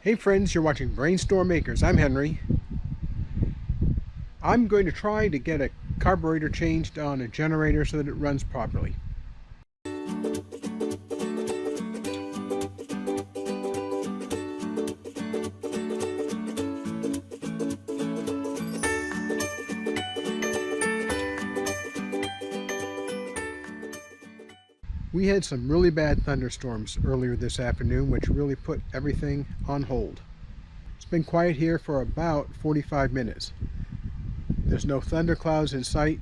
Hey friends, you're watching BrainStormAcres. I'm Henry. I'm going to try to get a carburetor changed on a generator so that it runs properly. We had some really bad thunderstorms earlier this afternoon, which really put everything on hold. It's been quiet here for about 45 minutes. There's no thunderclouds in sight,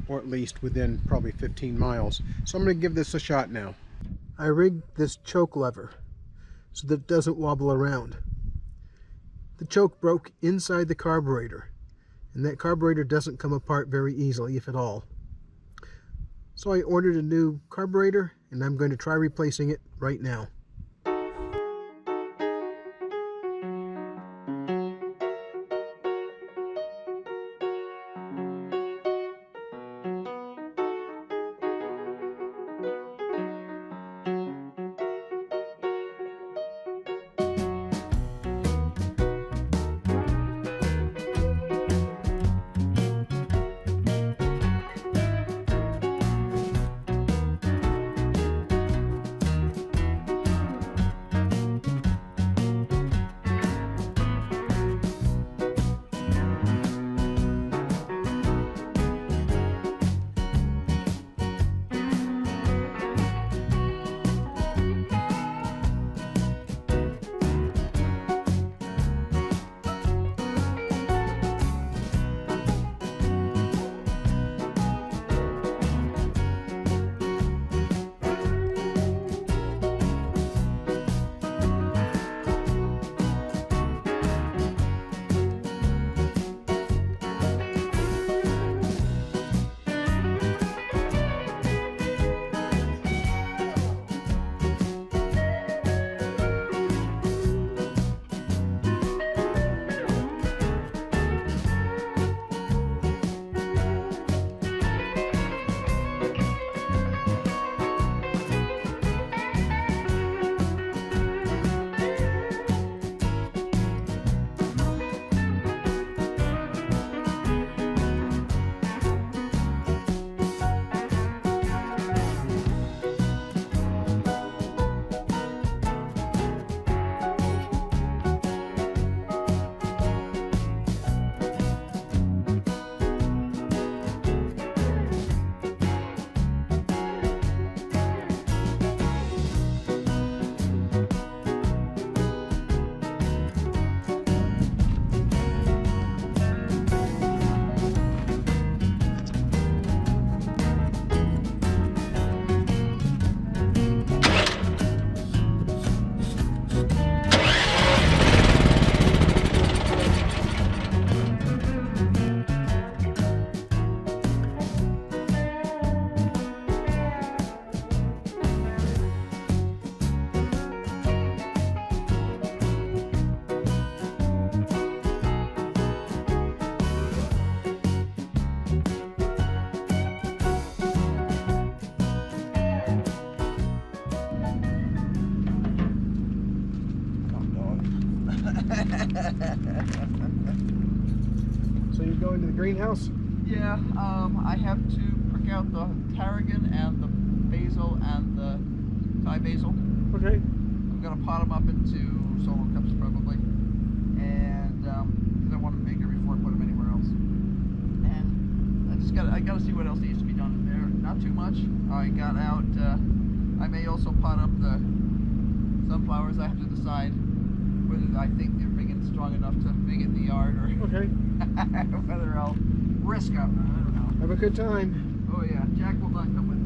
or at least within probably 15 miles. So I'm going to give this a shot now. I rigged this choke lever so that it doesn't wobble around. The choke broke inside the carburetor, and that carburetor doesn't come apart very easily, if at all. So I ordered a new carburetor, and I'm going to try replacing it right now. So you're going to the greenhouse? Yeah, I have to prick out the tarragon and the basil and the Thai basil. Okay. I'm going to pot them up into solo cups probably, and because I want them bigger before I put them anywhere else. And I got to see what else needs to be done in there. Not too much. I got out. I may also pot up the sunflowers. I have to decide whether I think they're big and strong enough to make it in the yard, or okay. whether I'll risk them. I don't know. Have a good time. Oh yeah, Jack will not come with